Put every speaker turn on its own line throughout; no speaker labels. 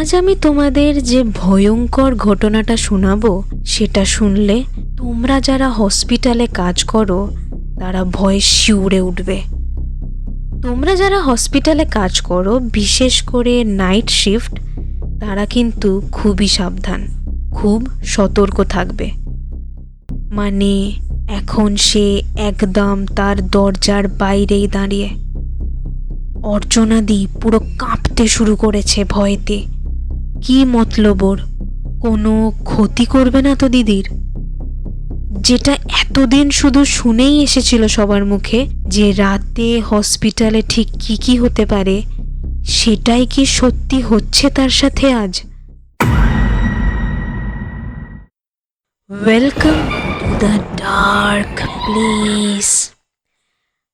আজ আমি তোমাদের যে ভয়ঙ্কর ঘটনাটা শোনাবো সেটা শুনলে তোমরা যারা হসপিটালে কাজ করো তারা ভয়ে শিউরে উঠবে। তোমরা যারা হসপিটালে কাজ করো, বিশেষ করে নাইট শিফট, তারা কিন্তু খুবই সাবধান, খুব সতর্ক থাকবে। মানে এখন সে একদম তার দরজার বাইরেই দাঁড়িয়ে। অর্চনাদি পুরো কাঁপতে শুরু করেছে ভয়েতে। কি মতলব ওর? কোনো ক্ষতি করবে না তো দিদির? যেটা এতদিন শুধু শুনেই এসেছিল সবার মুখে, যে রাতে হসপিটালে ঠিক কি কি হতে পারে, সেটাই কি সত্যি হচ্ছে তার সাথে আজ? Welcome to the dark place.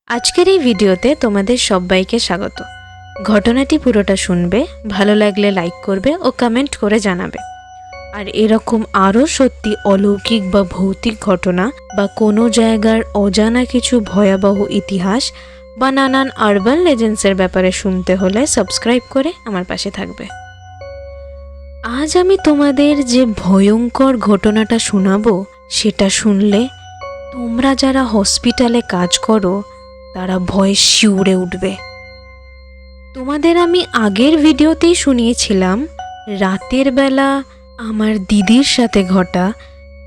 আজকের এই ভিডিওতে তোমাদের সবাইকে স্বাগত। ঘটনাটি পুরোটা শুনবে, ভালো লাগলে লাইক করবে ও কমেন্ট করে জানাবে। আর এরকম আরও সত্যি অলৌকিক বা ভৌতিক ঘটনা বা কোনো জায়গার অজানা কিছু ভয়াবহ ইতিহাস বা নানান আরবান লেজেন্ডসের ব্যাপারে শুনতে হলে সাবস্ক্রাইব করে আমার পাশে থাকবে। আজ আমি তোমাদের যে ভয়ঙ্কর ঘটনাটা শোনাবো সেটা শুনলে তোমরা যারা হসপিটালে কাজ করো তারা ভয়ে শিউরে উঠবে। তোমাদের আমি আগের ভিডিওতেই শুনিয়েছিলাম রাতের বেলা আমার দিদির সাথে ঘটা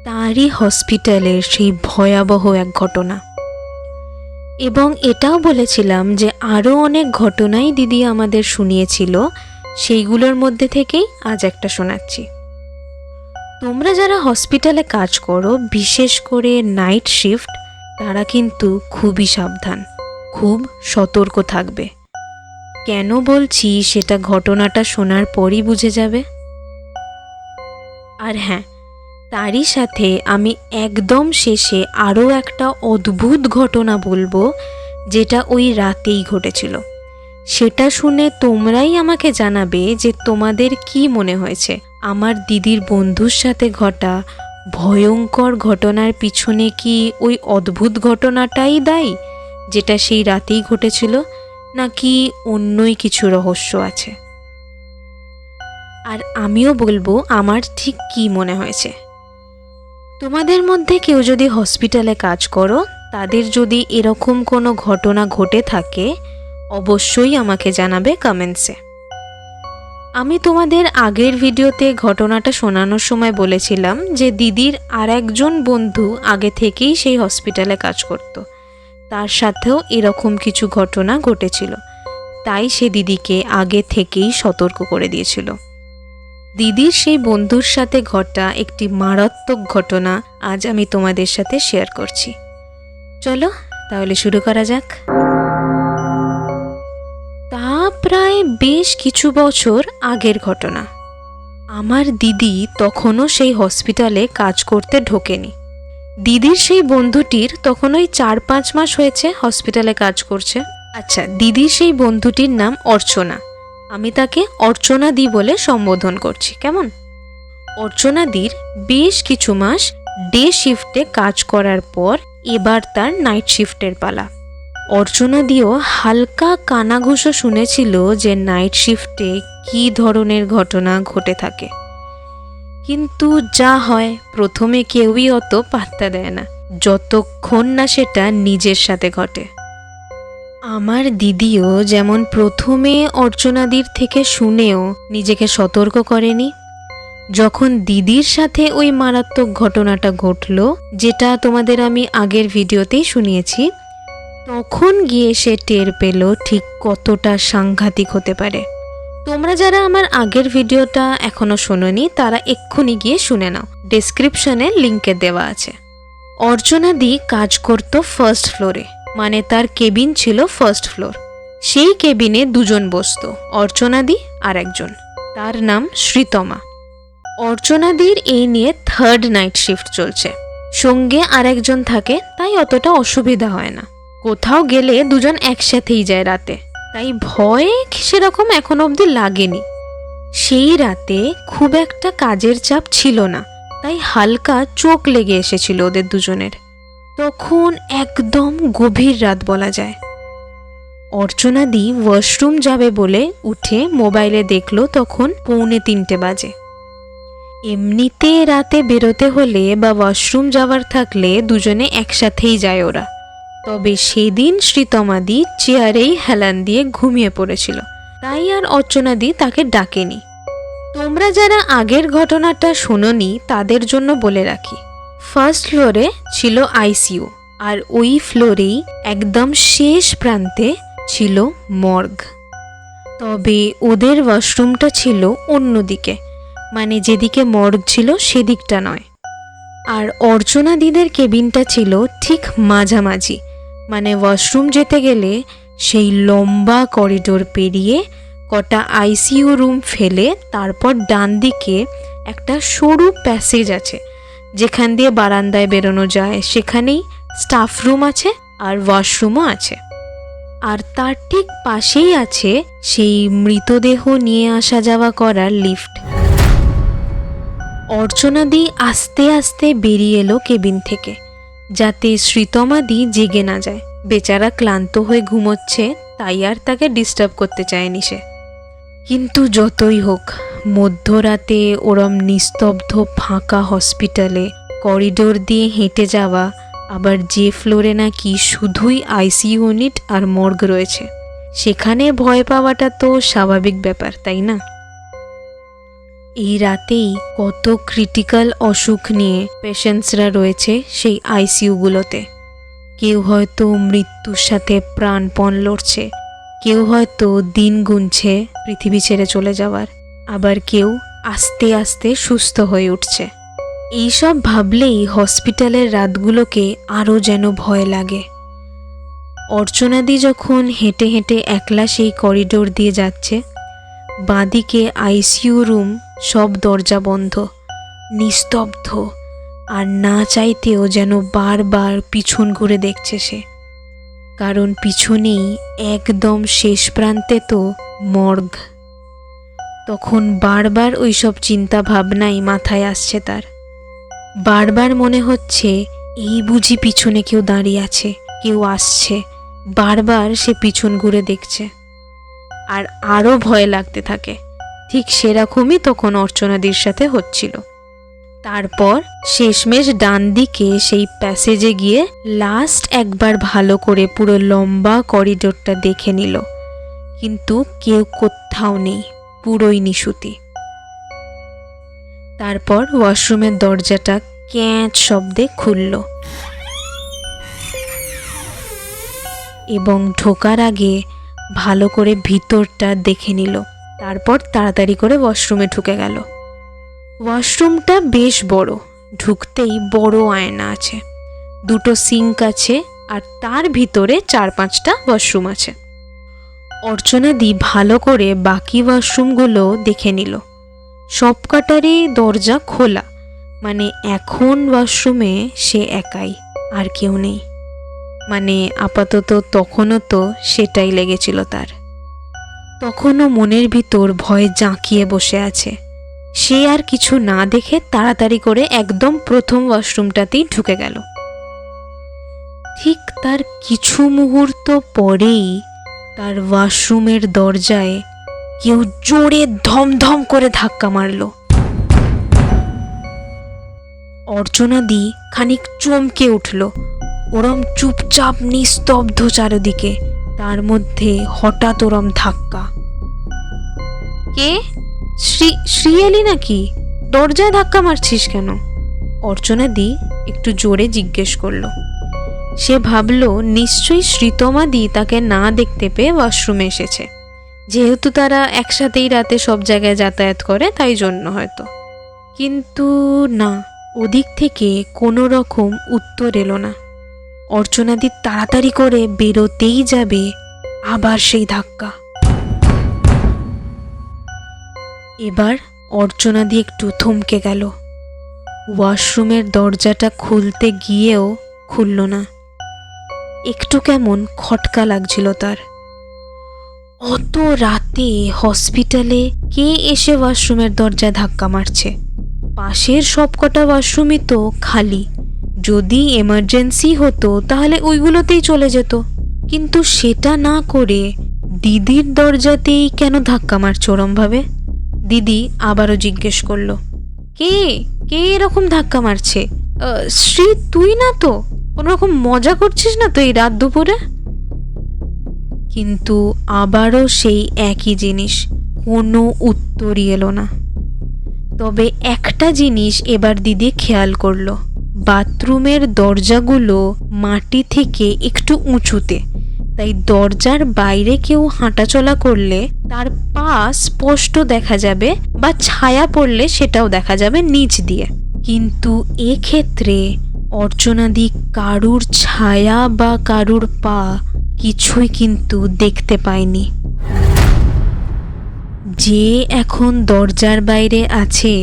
তারই হসপিটালের সেই ভয়াবহ এক ঘটনা, এবং এটাও বলেছিলাম যে আরও অনেক ঘটনাই দিদি আমাদের শুনিয়েছিল, সেইগুলোর মধ্যে থেকেই আজ একটা শোনাচ্ছি। তোমরা যারা হসপিটালে কাজ করো, বিশেষ করে নাইট শিফট, তারা কিন্তু খুবই সাবধান, খুব সতর্ক থাকবে। কেন বলছি সেটা ঘটনাটা শোনার পরই বুঝে যাবে। আর হ্যাঁ, তারই সাথে আমি একদম শেষে আরও একটা অদ্ভুত ঘটনা বলবো, যেটা ওই রাতেই ঘটেছিল। সেটা শুনে তোমরাই আমাকে জানাবে যে তোমাদের কি মনে হয়েছে। আমার দিদির বন্ধুর সাথে ঘটা ভয়ঙ্কর ঘটনার পিছনে কি ওই অদ্ভুত ঘটনাটাই দায়ী, যেটা সেই রাতেই ঘটেছিল, নাকি অন্যই কিছু রহস্য আছে। আর আমিও বলবো আমার ঠিক কি মনে হয়েছে। তোমাদের মধ্যে কেউ যদি হসপিটালে কাজ করো, তাদের যদি এরকম কোনো ঘটনা ঘটে থাকে, অবশ্যই আমাকে জানাবে কমেন্টসে। আমি তোমাদের আগের ভিডিওতে ঘটনাটা শোনানোর সময় বলেছিলাম যে দিদির আর একজন বন্ধু আগে থেকেই সেই হসপিটালে কাজ করত, তার সাথেও এরকম কিছু ঘটনা ঘটেছিল, তাই সে দিদিকে আগে থেকেই সতর্ক করে দিয়েছিল। দিদির সেই বন্ধুর সাথে ঘটা একটি মারাত্মক ঘটনা আজ আমি তোমাদের সাথে শেয়ার করছি। চলো তাহলে শুরু করা যাক। তা প্রায় বেশ কিছু বছর আগের ঘটনা। আমার দিদি তখনও সেই হসপিটালে কাজ করতে ঢোকেনি। দিদির সেই বন্ধুটির তখন ওই 4-5 মাস হয়েছে হসপিটালে কাজ করছে। আচ্ছা, দিদির সেই বন্ধুটির নাম অর্চনা। আমি তাকে অর্চনাদি বলে সম্বোধন করছি, কেমন? অর্চনাদির বেশ কিছু মাস ডে শিফটে কাজ করার পর এবার তার নাইট শিফটের পালা। অর্চনাদিও হালকা কানাঘুষো শুনেছিল যে নাইট শিফটে কী ধরনের ঘটনা ঘটে থাকে, কিন্তু যা হয় প্রথমে কেউই অত পাত্তা দেয় না, যতক্ষণ না সেটা নিজের সাথে ঘটে। আমার দিদিও যেমন প্রথমে অর্চনাদির থেকে শুনেও নিজেকে সতর্ক করেনি। যখন দিদির সাথে ওই মারাত্মক ঘটনাটা ঘটল, যেটা তোমাদের আমি আগের ভিডিওতেই শুনিয়েছি, তখন গিয়ে সে টের পেল ঠিক কতটা সাংঘাতিক হতে পারে। তোমরা যারা আমার আগের ভিডিওটা এখনো শোনোনি তারা এক্ষুনি গিয়ে শুনে নাও, ডেসক্রিপশনে লিঙ্কে দেওয়া আছে। অর্চনাদি কাজ করত ফার্স্ট ফ্লোরে, মানে তার কেবিন ছিল ফার্স্ট ফ্লোর। সেই কেবিনে দুজন বসতো, অর্চনাদি আর একজন, তার নাম শ্রীতমা। অর্চনাদির এই নিয়ে 3rd নাইট শিফট চলছে, সঙ্গে আর একজন থাকে, তাই অতটা অসুবিধা হয় না। কোথাও গেলে দুজন একসাথেই যায় রাতে, তাই ভয় সেরকম এখনো অবধি লাগেনি। সেই রাতে খুব একটা কাজের চাপ ছিল না, তাই হালকা চোখ লেগে এসেছিল ওদের দুজনের। তখন একদম গভীর রাত বলা যায়। অর্চনাদি ওয়াশরুম যাবে বলে উঠে মোবাইলে দেখলো তখন 2:45 বাজে। এমনিতে রাতে বেরোতে হলে বা ওয়াশরুম যাওয়ার থাকলে দুজনে একসাথেই যায় ওরা। তবে সেদিন শ্রীতমাদি চেয়ারেই হেলান দিয়ে ঘুমিয়ে পড়েছিল, তাই আর অর্চনাদি তাকে ডাকেনি। তোমরা যারা আগের ঘটনাটা শোনোনি তাদের জন্য বলে রাখি, ফার্স্ট ফ্লোরে ছিল আইসিইউ, আর ওই ফ্লোরেই একদম শেষ প্রান্তে ছিল মর্গ। তবে ওদের ওয়াশরুমটা ছিল অন্যদিকে, মানে যেদিকে মর্গ ছিল সেদিকটা নয়। আর অর্চনাদিদের কেবিনটা ছিল ঠিক মাঝামাঝি, মানে ওয়াশরুম যেতে গেলে সেই লম্বা করিডোর পেরিয়ে কটা আইসিইউ রুম ফেলে তারপর ডান দিকে একটা সরু প্যাসেজ আছে, যেখান দিয়ে বারান্দায় বেরোনো যায়। সেখানেই স্টাফ রুম আছে আর ওয়াশরুমও আছে। আর তার ঠিক পাশেই আছে সেই মৃতদেহ নিয়ে আসা যাওয়া করার লিফট। অর্চনাদি আস্তে আস্তে বেরিয়ে এলো কেবিন থেকে, যাতে শ্রীতমাদি জেগে না যায়। বেচারা ক্লান্ত হয়ে ঘুমোচ্ছে, তাই আর তাকে ডিস্টার্ব করতে চায়নি সে। কিন্তু যতই হোক, মধ্যরাতে ওরম নিস্তব্ধ ফাঁকা হসপিটালে করিডোর দিয়ে হেঁটে যাওয়া, আবার যে ফ্লোরে নাকি শুধুই আইসিইউ ইউনিট আর মর্গ রয়েছে, সেখানে ভয় পাওয়াটা তো স্বাভাবিক ব্যাপার, তাই না? এই রাতেই কত ক্রিটিক্যাল অসুখ নিয়ে পেশেন্টসরা রয়েছে সেই আইসিইউগুলোতে। কেউ হয়তো মৃত্যুর সাথে প্রাণপণ লড়ছে, কেউ হয়তো দিন গুনছে পৃথিবী ছেড়ে চলে যাওয়ার, আবার কেউ আস্তে আস্তে সুস্থ হয়ে উঠছে। এইসব ভাবলেই হসপিটালের রাতগুলোকে আরও যেন ভয় লাগে। অর্চনাদি যখন হেঁটে হেঁটে একলা সেই করিডোর দিয়ে যাচ্ছে, বাঁদিকে আইসিইউ রুম, সব দরজা বন্ধ, নিস্তব্ধ, আর না চাইতেও যেন বারবার পিছন ঘুরে দেখছে সে, কারণ পিছনেই একদম শেষ প্রান্তে তো মর্গ। তখন বারবার ওইসব চিন্তা ভাবনাই মাথায় আসছে তার। বারবার মনে হচ্ছে এই বুঝি পিছনে কেউ দাঁড়িয়ে আছে, কেউ আসছে। বারবার সে পিছন ঘুরে দেখছে, আর আরও ভয় লাগতে থাকে। ঠিক সেরকমই তখন অর্চনাদির সাথে হচ্ছিল। তারপর শেষমেশ ডান দিকে সেই প্যাসেজে গিয়ে লাস্ট একবার ভালো করে পুরো লম্বা করিডোরটা দেখে নিল, কিন্তু কেউ কোথাও নেই, পুরোই নিশুতি। তারপর ওয়াশরুমের দরজাটা ক্যাঁচ শব্দে খুলল, এবং ঢোকার আগে ভালো করে ভিতরটা দেখে নিল। তারপর তাড়াতাড়ি করে ওয়াশরুমে ঢুকে গেল। ওয়াশরুমটা বেশ বড়, ঢুকতেই বড় আয়না আছে, দুটো সিঙ্ক আছে, আর তার ভিতরে 4-5টা ওয়াশরুম আছে। অর্চনাদি ভালো করে বাকি ওয়াশরুমগুলো দেখে নিল। সবকটারই দরজা খোলা, মানে এখন ওয়াশরুমে সে একাই, আর কেউ নেই। মানে আপাতত তখনও তো সেটাই লেগেছিল তার। তখনও মনের ভিতর ভয়ে জাঁকিয়ে বসে আছে। সে আর কিছু না দেখে তাড়াতাড়ি করে একদম প্রথম ওয়াশরুমটাতেই ঢুকে গেল। ঠিক তার কিছু মুহূর্ত পরেই তার ওয়াশরুমের দরজায় কেউ জোরে ধমধম করে ধাক্কা মারল। অর্চনাদি খানিক চমকে উঠল। ওরম চুপচাপ নিস্তব্ধ চারদিকে, তার মধ্যে হঠাৎ ওরম ধাক্কা। কে? শ্রী এলি নাকি? দরজায় ধাক্কা মারছিস কেন? অর্চনাদি একটু জোরে জিজ্ঞেস করল। সে ভাবল নিশ্চয়ই শ্রীতমাদি তাকে না দেখতে পেয়ে ওয়াশরুমে এসেছে, যেহেতু তারা একসাথেই রাতে সব জায়গায় যাতায়াত করে, তাই জন্য হয়তো। কিন্তু না, ওদিক থেকে কোনো রকম উত্তর এলো না। অর্চনাদি তাড়াতাড়ি করে বেরোতেই যাবে, আবার সেই ধাক্কা। এবার অর্চনাদি একটু থমকে গেল। ওয়াশরুমের দরজাটা খুলতে গিয়েও খুলল না। একটু কেমন খটকা লাগছিল তার। অত রাতে হসপিটালে কে এসে ওয়াশরুমের দরজায় ধাক্কা মারছে? পাশের সবকটা ওয়াশরুমই তো খালি। যদি এমার্জেন্সি হতো তাহলে ওইগুলোতেই চলে যেত, কিন্তু সেটা না করে দিদির দরজাতেই কেন ধাক্কা মারছে ওরমভাবে? দিদি আবারও জিজ্ঞেস করলো, কে কে এরকম ধাক্কা মারছে? শ্রী, তুই না তো? কোনো রকম মজা করছিস না তো এই রাত দুপুরে? কিন্তু আবারও সেই একই জিনিস, কোনো উত্তরই এলো না। তবে একটা জিনিস এবার দিদি খেয়াল করলো, বাথরুমের দরজাগুলো মাটি থেকে একটু উঁচুতে, তাই দরজার বাইরে কেউ হাঁটাচলা করলে তার পা স্পষ্ট দেখা যাবে, বা ছায়া পড়লে সেটাও দেখা যাবে নিচ দিয়ে। কিন্তু এক্ষেত্রে অর্চনাদি কারুর ছায়া বা কারুর পা কিছুই কিন্তু দেখতে পায়নি। যে এখন দরজার বাইরে আছে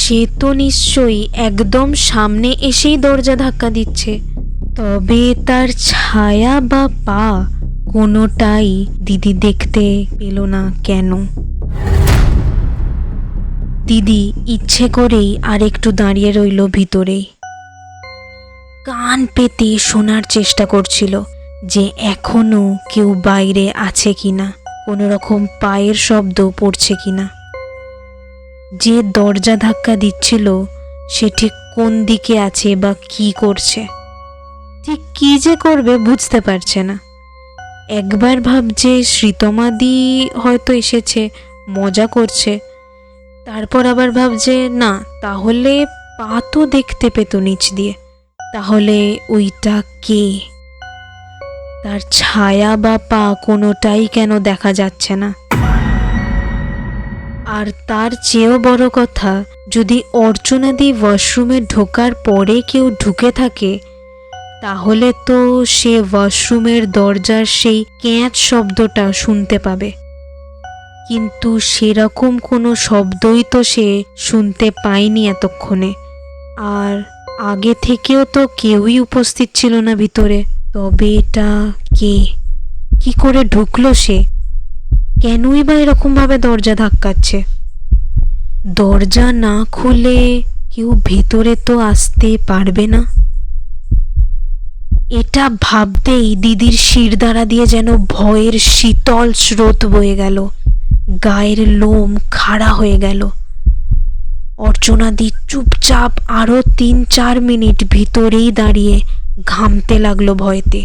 সে তো নিশ্চয়ই একদম সামনে এসেই দরজা ধাক্কা দিচ্ছে, তবে তার ছায়া বা পা কোনোটাই দিদি দেখতে পেল না কেন? দিদি ইচ্ছে করেই আর একটু দাঁড়িয়ে রইল ভিতরেই, কান পেতে শোনার চেষ্টা করছিল যে এখনো কেউ বাইরে আছে কিনা, কোনো রকম পায়ের শব্দ পড়ছে কিনা। যে দরজা ধাক্কা দিচ্ছিল সে ঠিক কোন দিকে আছে বা কি করছে, ঠিক কি যে করবে বুঝতে পারছে না। একবার ভাবছে শ্রীতমাদি হয়তো এসেছে, মজা করছে, তারপর আবার ভাবছে না, তাহলে পা তো দেখতে পেত নিচ দিয়ে, তাহলে ওইটা কে? তার ছায়া বা পা কোনোটাই কেন দেখা যাচ্ছে না? আর তার চেয়েও বড় কথা, যদি অর্চনাদি ওয়াশরুমে ঢোকার পরে কেউ ঢুকে থাকে, তাহলে তো সে ওয়াশরুমের দরজার সেই ক্যাঁচ শব্দটা শুনতে পাবে। কিন্তু সেরকম কোনো শব্দই তো সে শুনতে পায়নি এতক্ষণে, আর আগে থেকেও তো কেউই উপস্থিত ছিল না ভিতরে। তবে এটা কে? কি করে ঢুকলো সে? কেনই বা এরকম ভাবে দরজা ধাক্কাচ্ছে? দরজা না খুলে কেউ ভেতরে তো আসতে পারবে না। এটা ভাবতেই দিদির শিরদাঁড়া দিয়ে যেন ভয়ের শীতল স্রোত বয়ে গেল, গায়ের লোম খাড়া হয়ে গেল। অর্চনাদি চুপচাপ আরো 3-4 মিনিট ভিতরেই দাঁড়িয়ে ঘামতে লাগলো ভয়েতে।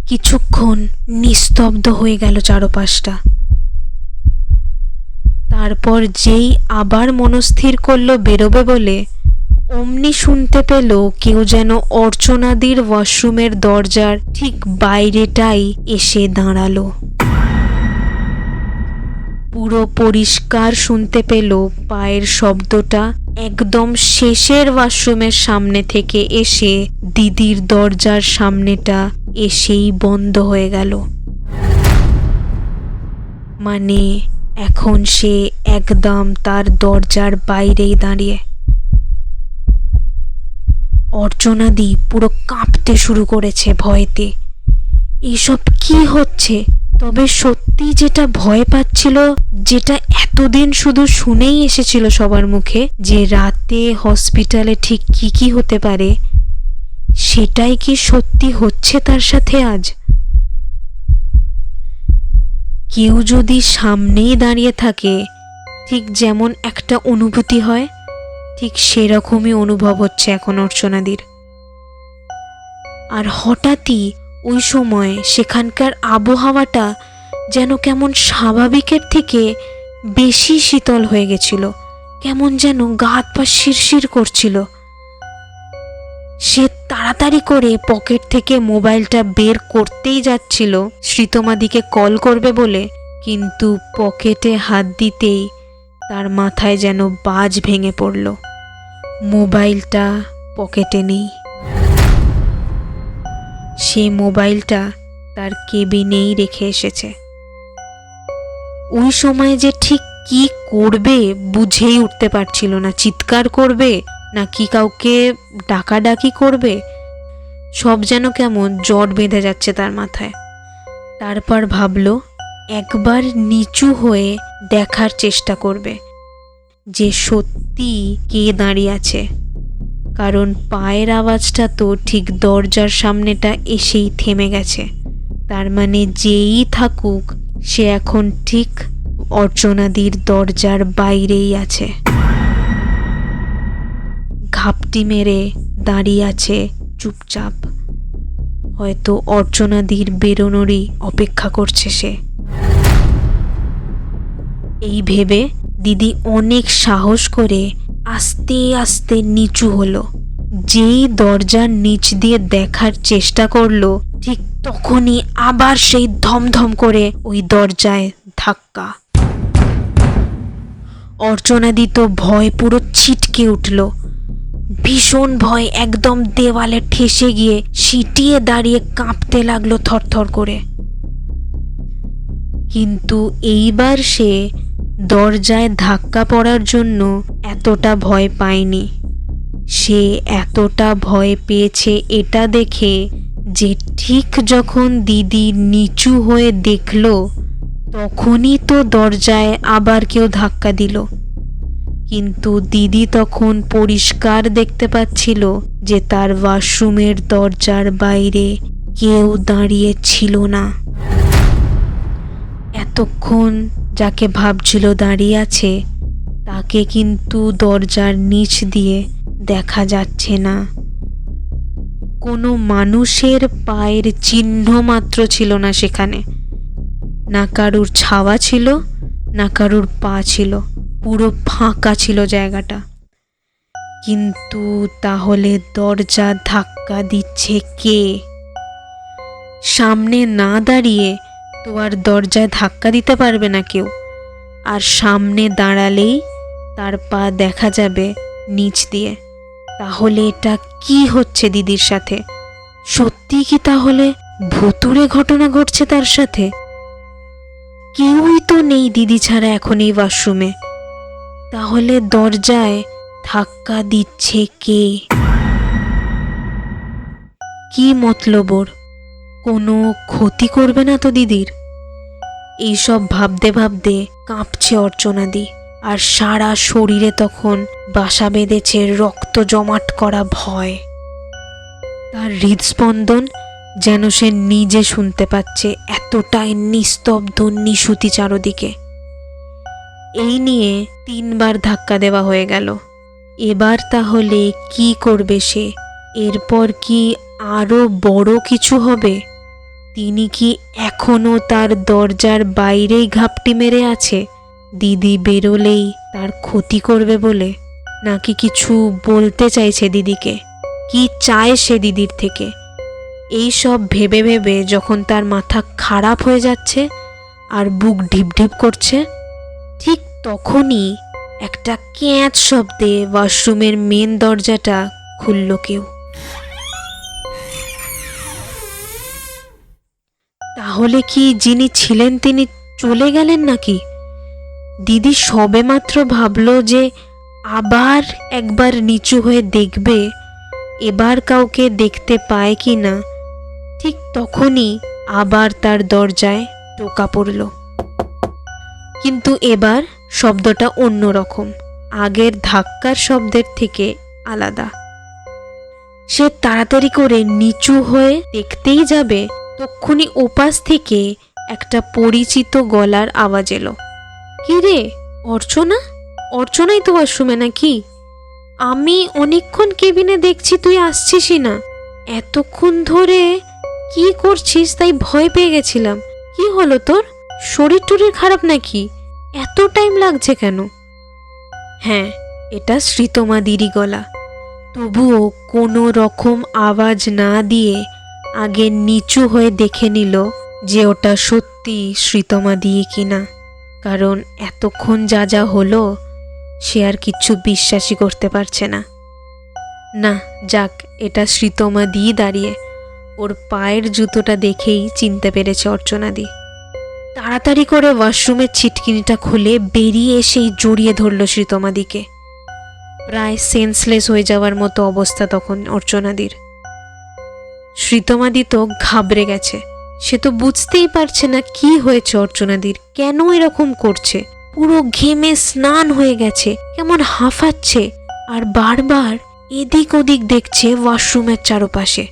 কিছুক্ষণ নিস্তব্ধ হয়ে গেল চারপাশটা। তারপর যেই আবার মনস্থির করলো বেরোবে বলে, অমনি শুনতে পেল কেউ যেন অর্চনাদির ওয়াশরুমের দরজার ঠিক বাইরেটাই এসে দাঁড়ালো। পুরো পরিষ্কার শুনতে পেল পায়ের শব্দটা একদম শেষের ওয়াশরুমের সামনে থেকে এসে দিদির দরজার সামনেটা এসেই বন্ধ হয়ে গেল। মানে এখন সে একদম তার দরজার বাইরেই দাঁড়িয়ে। অর্চনাদি পুরো কাঁপতে শুরু করেছে ভয়েতে। এইসব কি হচ্ছে? তবে সত্যি যেটা ভয় পাচ্ছিল, যেটা এতদিন শুধু শুনেই এসেছিল সবার মুখে, যে রাতে হসপিটালে ঠিক কি কি হতে পারে, সেটাই কি সত্যি হচ্ছে তার সাথে আজ? কেউ যদি সামনেই দাঁড়িয়ে থাকে, ঠিক যেমন একটা অনুভূতি হয়, ঠিক সেরকমই অনুভব হচ্ছে এখন অর্চনাদির। আর হঠাৎই ওই সময় সেখানকার আবহাওয়াটা যেন কেমন স্বাভাবিকের থেকে বেশি শীতল হয়ে গেছিল, কেমন যেন গা হাত পা শিরশির করছিল। সে তাড়াতাড়ি করে পকেট থেকে মোবাইলটা বের করতেই যাচ্ছিল শ্রীতমাদিকে কল করবে বলে, কিন্তু পকেটে হাত দিতেই তার মাথায় যেন বাজ ভেঙে পড়ল। মোবাইলটা পকেটে নেই। সে মোবাইলটা তার কেবিনেই রেখে এসেছে। ওই সময় যে ঠিক কি করবে বুঝেই উঠতে পারছিল না, চিৎকার করবে নাকি কাউকে ডাকাডাকি করবে, সব যেন কেমন জট বেঁধে যাচ্ছে তার মাথায়। তারপর ভাবলো একবার নিচু হয়ে দেখার চেষ্টা করবে যে সত্যি কে দাঁড়িয়ে আছে, কারণ পায়ের আওয়াজটা তো ঠিক দরজার সামনেটা এসেই থেমে গেছে। তার মানে যেই থাকুক সে এখন ঠিক অর্চনাদির দরজার বাইরেই আছে, ঘাপটি মেরে দাঁড়িয়ে আছে চুপচাপ। হয়তো অর্চনাদির বেরোনোরই অপেক্ষা করছে সে। এই ভেবে দিদি অনেক সাহস করে আস্তে আস্তে নিচু হলো। যেই দরজার নিচ দিয়ে দেখার চেষ্টা করলো, ঠিক তখনই আবার সেই ধমধম করে ওই দরজায় ধাক্কা। অর্চনাদি তো ভয় পুরো ছিটকে উঠল, ভীষণ ভয়, একদম দেওয়ালে ঠেসে গিয়ে সিটিয়ে দাঁড়িয়ে কাঁপতে লাগলো থরথর করে। কিন্তু এইবার সে দরজায় ধাক্কা পড়ার জন্য এতটা ভয় পায়নি। সে এতটা ভয় পেয়েছে এটা দেখে যে ঠিক যখন দিদি নিচু হয়ে দেখল, তখনই তো দরজায় আবার কেউ ধাক্কা দিল। কিন্তু দিদি তখন পরিষ্কার দেখতে পাচ্ছিল যে তার ওয়াশরুমের দরজার বাইরে কেউ দাঁড়িয়ে ছিল না। এতক্ষণ যাকে ভাবছিল দাঁড়িয়ে আছে, তাকে কিন্তু দরজার নিচ দিয়ে দেখা যাচ্ছে না। কোনো মানুষের পায়ের চিহ্ন মাত্র ছিল না সেখানে। না কারুর ছাওয়া ছিল, না কারুর পা ছিল, পুরো ফাঁকা ছিল জায়গাটা। কিন্তু তাহলে দরজা ধাক্কা দিচ্ছে কে? সামনে না দাঁড়িয়ে তো আর দরজায় ধাক্কা দিতে পারবে না কেউ। আর সামনে দাঁড়ালেই তার পা দেখা যাবে নিচ দিয়ে। তাহলে এটা কি হচ্ছে দিদির সাথে? সত্যি কি তাহলে ভুতুড়ে ঘটনা ঘটছে তার সাথে? কেউই তো নেই দিদি ছাড়া এখন এই ওয়াশরুমে। তাহলে দরজায় ধাক্কা দিচ্ছে কে? কি মতলব ওর? কোনো ক্ষতি করবে না তো দিদির? এইসব ভাবতে ভাবতে কাঁপছে অর্চনাদি, আর সারা শরীরে তখন বাসা বেঁধেছে রক্ত জমাট করা ভয়। তার হৃদস্পন্দন যেন সে নিজে শুনতে পাচ্ছে, এতটাই নিস্তব্ধ নিশুতি চারদিকে। এই নিয়ে 3 বার ধাক্কা দেওয়া হয়ে গেল। এবার তাহলে কি করবে সে? এরপর কি আরো বড় কিছু হবে? তিনি কি এখনো তার দরজার বাইরেই ঘাপটি মেরে আছে, দিদি বেরোলেই তার ক্ষতি করবে বলে? নাকি কিছু বলতে চাইছে দিদিকে? কি চায় সে দিদির থেকে? এই সব ভেবে ভেবে যখন তার মাথা খারাপ হয়ে যাচ্ছে আর বুক ঢিপঢিপ করছে, ঠিক তখনই একটা ক্যাঁচ শব্দে ওয়াশরুমের মেন দরজাটা খুলল কেউ। তাহলে কি যিনি ছিলেন তিনি চলে গেলেন নাকি? দিদি সবেমাত্র ভাবলো যে আবার একবার নিচু হয়ে দেখবে এবার কাউকে দেখতে পায় কি না, ঠিক তখনই আবার তার দরজায় টোকা পড়ল। কিন্তু এবার শব্দটা অন্যরকম, আগের ধাক্কার শব্দের থেকে আলাদা। সে তাড়াতাড়ি করে নিচু হয়ে দেখতেই যাবে, তক্ষুনি ওপাশ থেকে একটা পরিচিত গলার আওয়াজ এলো। কি রে অর্চনা? অর্চনাই তো ওয়াশরুমে নাকি? আমি অনেকক্ষণ কেবিনে দেখছি তুই আসছিসই না। এতক্ষণ ধরে কি করছিস তাই ভয় পেয়ে গেছিলাম। কি হলো তোর? শরীর টরীর খারাপ নাকি? এত টাইম লাগছে কেন? হ্যাঁ, এটা শ্রীতমাদিরই গলা। তবুও কোনো রকম আওয়াজ না দিয়ে আগে নিচু হয়ে দেখে নিল যে ওটা সত্যি শ্রীতমাদি কিনা। কারণ এতক্ষণ যা যা হলো সে আর কিচ্ছু বিশ্বাসই করতে পারছে না। না যাক, এটা শ্রীতমাদি দাঁড়িয়ে। ওর পায়ের জুতোটা দেখেই চিনতে পেরেছে অর্চনাদি। তাড়াতাড়ি করে ওয়াশরুমের ছিটকিনিটা খুলে বেরিয়ে এসেই জড়িয়ে ধরল শ্রীতমাদিকে। প্রায় সেন্সলেস হয়ে যাওয়ার মতো অবস্থা তখন অর্চনাদির। শ্রীতমাদি তো ঘাবড়ে গেছে। সে তো বুঝতেই পারছে না কি হয়েছে অর্চনাদির, কেন এরকম করছে। পুরো ঘেমে স্নান হয়ে গেছে, কেমন হাঁফাচ্ছে আর বারবার এদিক ওদিক দেখছে ওয়াশরুমের চারপাশে।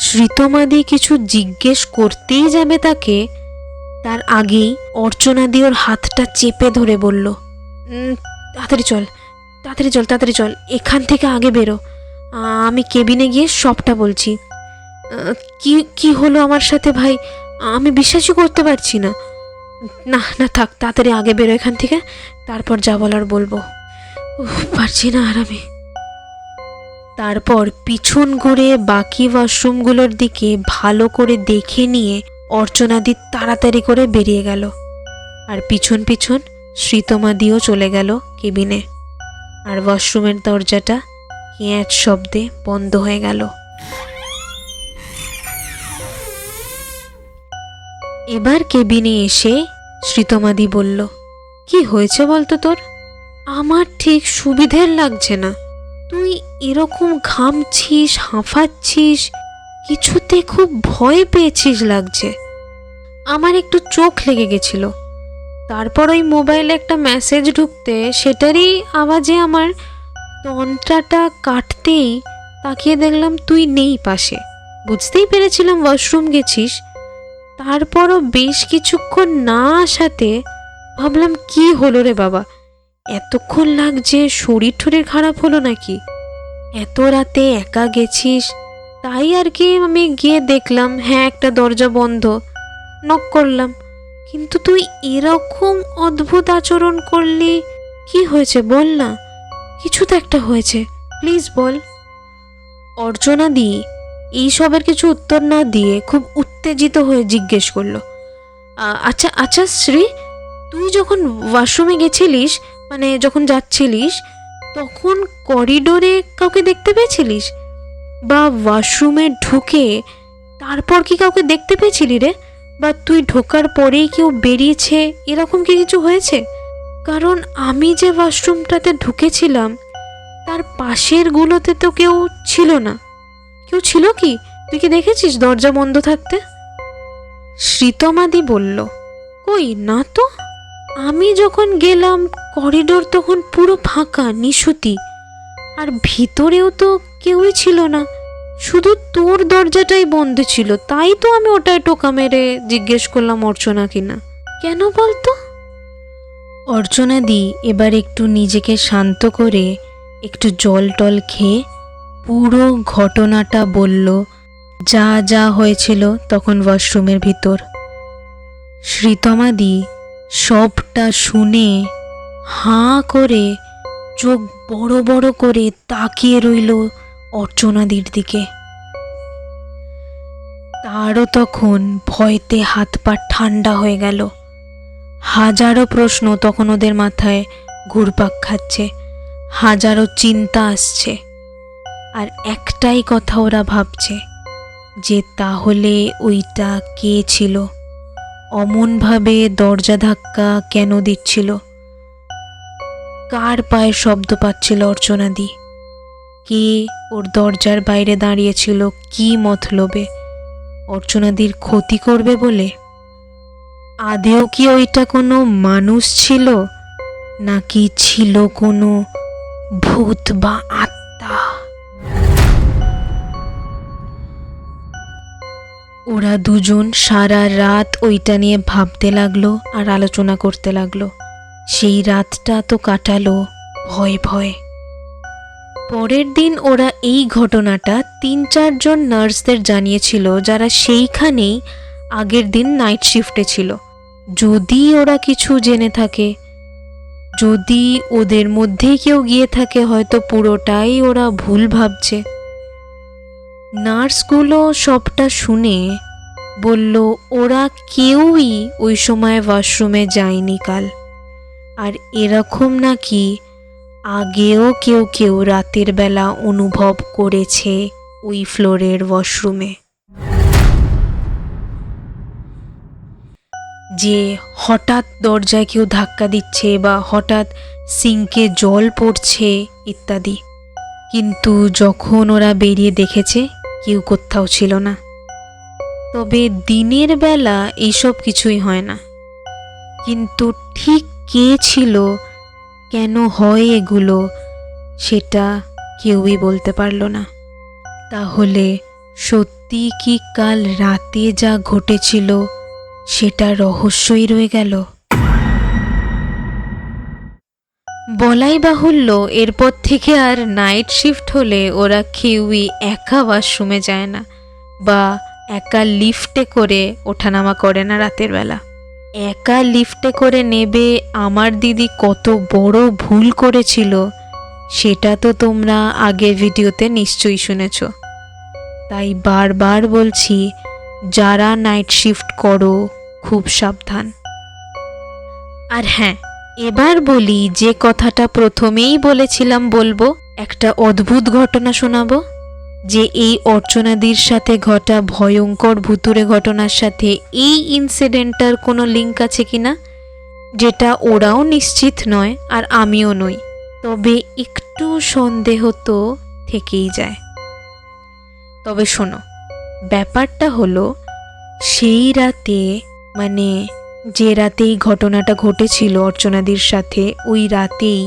শ্রীতমাদি কিছু জিজ্ঞেস করতেই যাবে তাকে, তার আগেই অর্চনাদি ওর হাতটা চেপে ধরে বলল, তাড়াতাড়ি চল, তাড়াতাড়ি চল, তাড়াতাড়ি চল, এখান থেকে আগে বেরো, আমি কেবিনে গিয়ে সবটা বলছি। কি কি হলো আমার সাথে ভাই, আমি বিশ্বাসই করতে পারছি না। না না থাক, তাড়াতাড়ি আগে বেরো এখান থেকে, তারপর যা বলার বলবো। পারছি না আর আমি। তারপর পিছন ঘুরে বাকি ওয়াশরুমগুলোর দিকে ভালো করে দেখে নিয়ে অর্চনাদি তাড়াতাড়ি করে বেরিয়ে গেল, আর পিছন পিছন শ্রীতমাদিও চলে গেল কেবিনে, আর ওয়াশরুমের দরজাটা ক্যাঁচ শব্দে বন্ধ হয়ে গেল। এবার কেবিনে এসে শ্রীতমাদি বলল, কি হয়েছে বলতো তোর? আমার ঠিক সুবিধের লাগছে না, তুই এরকম ঘামছিস, হাঁফাচ্ছিস, কিছুতে খুব ভয় পেয়েছিস লাগছে। আমার একটু চোখ লেগে গেছিল, তারপর ওই মোবাইলে একটা মেসেজ ঢুকতে সেটারই আওয়াজে আমার তন্ত্রাটা কাটতেই তাকিয়ে দেখলাম তুই নেই পাশে। বুঝতেই পেরেছিলাম ওয়াশরুম গেছিস, তারপরও বেশ কিছুক্ষণ না আসাতে ভাবলাম কি হলো রে বাবা, এতক্ষণ লাগছে, শরীর টরীর খারাপ হলো নাকি? এত রাতে একা গেছিস, তাই আর কি আমি গিয়ে দেখলাম হ্যাঁ একটা দরজা বন্ধ, নক করলাম, কিন্তু তুই এরকম অদ্ভুত আচরণ করলি, কি হয়েছে বল না, কিছু তো একটা হয়েছে, প্লিজ বল। অর্চনাদি এইসবের কিছু উত্তর না দিয়ে খুব উত্তেজিত হয়ে জিজ্ঞেস করলো, আচ্ছা আচ্ছা শ্রী, তুই যখন ওয়াশরুমে গেছিলিস, মানে যখন যাচ্ছিলিস, তখন করিডোরে কাউকে দেখতে পেয়েছিলিস? বা ওয়াশরুমে ঢুকে তারপর কি কাউকে দেখতে পেয়েছিলি রে? বা তুই ঢোকার পরেই কেউ বেরিয়েছে, এরকম কি কিছু হয়েছে? কারণ আমি যে ওয়াশরুমটাতে ঢুকেছিলাম তার পাশের গুলোতে তো কেউ ছিল না। কেউ ছিল কি? তুই কি দেখেছিস দরজা বন্ধ থাকতে? শ্রীতমাদি বলল, কই না তো, আমি যখন গেলাম করিডোর তখন পুরো ফাঁকা, নিশুতি, আর ভিতরেও তো কেউই ছিল না, শুধু তোর দরজাটাই বন্ধ ছিল, তাই তো আমি ওটায় টোকা মেরে জিজ্ঞেস করলাম অর্চনা কিনা। কেন বলতো? অর্চনাদি এবার একটু নিজেকে শান্ত করে একটু জল টল খেয়ে পুরো ঘটনাটা বলল, যা যা হয়েছিল তখন ওয়াশরুমের ভিতর। শ্রীতমাদি সবটা শুনে হাঁ করে চোখ বড় বড় করে তাকিয়ে রইল অর্চনাদির দিকে। তারও তখন ভয়তে হাত পা ঠান্ডা হয়ে গেল। হাজারো প্রশ্ন তখন ওদের মাথায় ঘুরপাক খাচ্ছে, হাজারো চিন্তা আসছে, আর একটাই কথা ওরা ভাবছে যে তাহলে ওইটা কে ছিল, অমনভাবে দরজা ধাক্কা কেন দিচ্ছিল, কার পায়ের শব্দ পাচ্ছিল অর্চনাদি, কে ওর দরজার বাইরে দাঁড়িয়েছিল কি মতলবে, অর্চনাদির ক্ষতি করবে বলে? আদেও কি ওইটা কোনো মানুষ ছিল, নাকি ছিল কোনো ভূত বা আত্মা? ওরা দুজন সারা রাত ওইটা নিয়ে ভাবতে লাগলো আর আলোচনা করতে লাগলো। সেই রাতটা তো কাটালো ভয়ে ভয়ে। পরের দিন ওরা এই ঘটনাটা 3-4 জন নার্সদের জানিয়েছিল, যারা সেইখানেই আগের দিন নাইট শিফটে ছিল। যদি ওরা কিছু জেনে থাকে, যদি ওদের মধ্যেই কেউ গিয়ে থাকে, হয়তো পুরোটাই ওরা ভুল ভাবছে। নার্সগুলো সবটা শুনে বলল ওরা কেউই ওই সময় ওয়াশরুমে যায়নি কাল, আর এরকম নাকি আগেও কেউ কেউ রাতের বেলা অনুভব করেছে ওই ফ্লোরের ওয়াশরুমে, যে হঠাৎ দরজায় কেউ ধাক্কা দিচ্ছে বা হঠাৎ সিঙ্কে জল পড়ছে ইত্যাদি। কিন্তু যখন ওরা বেরিয়ে দেখেছে কেউ কোথাও ছিল না। তবে দিনের বেলা এইসব কিছুই হয় না, কিন্তু ঠিক কে ছিল, কেন হয় এগুলো, সেটা কেউই বলতে পারল না। তাহলে সত্যি কি কাল রাতে যা ঘটেছিল সেটা রহস্যই রয়ে গেল? বলাই বাহুল্য, এরপর থেকে আর নাইট শিফট হলে ওরা কেউই একা ওয়াশরুমে যায় না বা একা লিফটে করে ওঠানামা করে না রাতের বেলা। একা লিফটে করে নেবে আমার দিদি কত বড় ভুল করেছিল সেটা তো তোমরা আগের ভিডিওতে নিশ্চয়ই শুনেছ। তাই বারবার বলছি, যারা নাইট শিফট করো খুব সাবধান। আর হ্যাঁ, এবার বলি যে কথাটা প্রথমেই বলেছিলাম বলবো, একটা অদ্ভুত ঘটনা শোনাবো যে এই অর্চনাদির সাথে ঘটা ভয়ঙ্কর ভুতুড়ে ঘটনার সাথে এই ইনসিডেন্টটার কোনো লিঙ্ক আছে কিনা, যেটা ওরাও নিশ্চিত নয় আর আমিও নই, তবে একটু সন্দেহ তো থেকেই যায়। তবে শোনো, ব্যাপারটা হলো সেই রাতে, মানে যে রাতেই ঘটনাটা ঘটেছিল অর্চনাদির সাথে, ওই রাতেই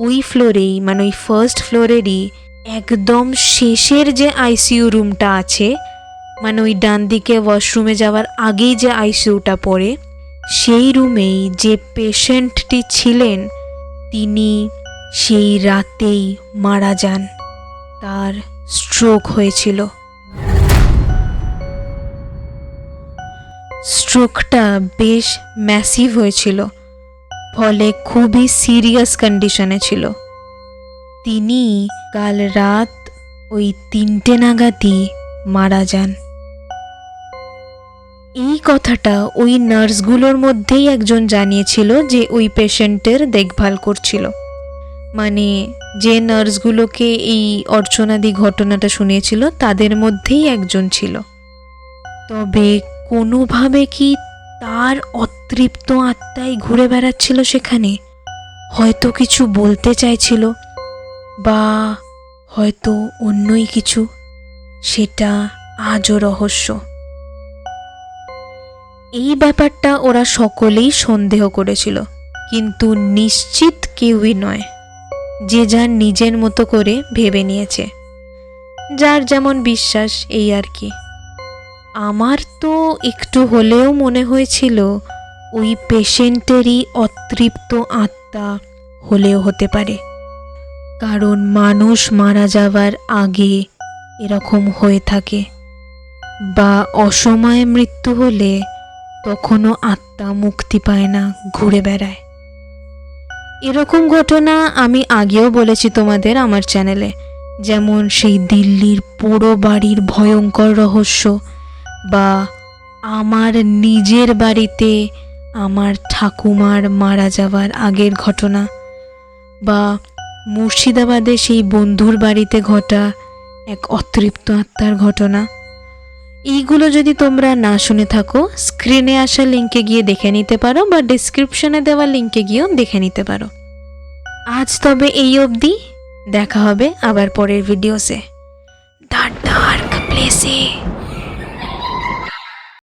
ওই ফ্লোরেই, মানে ওই ফার্স্ট ফ্লোরেরই একদম শেষের যে আইসিইউ রুমটা আছে, মানে ওই ডান দিকে ওয়াশরুমে যাওয়ার আগেই যে আইসিইউটা পড়ে, সেই রুমেই যে পেশেন্টটি ছিলেন তিনি সেই রাতেই মারা যান। তার স্ট্রোক হয়েছিল। স্ট্রোকটা বেশ ম্যাসিভ হয়েছিল, ফলে খুবই সিরিয়াস কন্ডিশনে ছিল। তিনি কাল রাত ওই 3টে নাগাদই মারা যান। এই কথাটা ওই নার্সগুলোর মধ্যেই একজন জানিয়েছিল যে ওই পেশেন্টের দেখভাল করছিল, মানে যে নার্সগুলোকে এই অর্চনাদি ঘটনাটা শুনিয়েছিল তাদের মধ্যেই একজন ছিল। তবে কোনোভাবে কি তার অতৃপ্ত আত্মাই ঘুরে বেড়াচ্ছিল সেখানে, হয়তো কিছু বলতে চাইছিল বা হয়তো অন্যই কিছু, সেটা আজও রহস্য। এই ব্যাপারটা ওরা সকলেই সন্দেহ করেছিল, কিন্তু নিশ্চিত কেউই নয়। যে যার নিজের মতো করে ভেবে নিয়েছে, যার যেমন বিশ্বাস, এই আর কি। আমার তো একটু হলেও মনে হয়েছিল ওই পেশেন্টেরই অতৃপ্ত আত্মা হলেও হতে পারে, কারণ মানুষ মারা যাওয়ার আগে এরকম হয়ে থাকে, বা অসময়ে মৃত্যু হলে তখনও আত্মা মুক্তি পায় না, ঘুরে বেড়ায়। এরকম ঘটনা আমি আগেও বলেছি তোমাদের আমার চ্যানেলে, যেমন সেই দিল্লির পোড়ো বাড়ির ভয়ঙ্কর রহস্য, বা আমার নিজের বাড়িতে আমার ঠাকুমার মারা যাওয়ার আগের ঘটনা, বা মুর্শিদাবাদে সেই বন্ধুর বাড়িতে ঘটা এক অতৃপ্ত আত্মার ঘটনা। এইগুলো যদি তোমরা না শুনে থাকো, স্ক্রিনে আসা লিঙ্কে গিয়ে দেখে নিতে পারো বা ডিসক্রিপশনে দেওয়া লিঙ্কে গিয়েও দেখে নিতে পারো। আজ তবে এই অবধি, দেখা হবে আবার পরের ভিডিওতে। দ্য ডার্ক প্লেসে।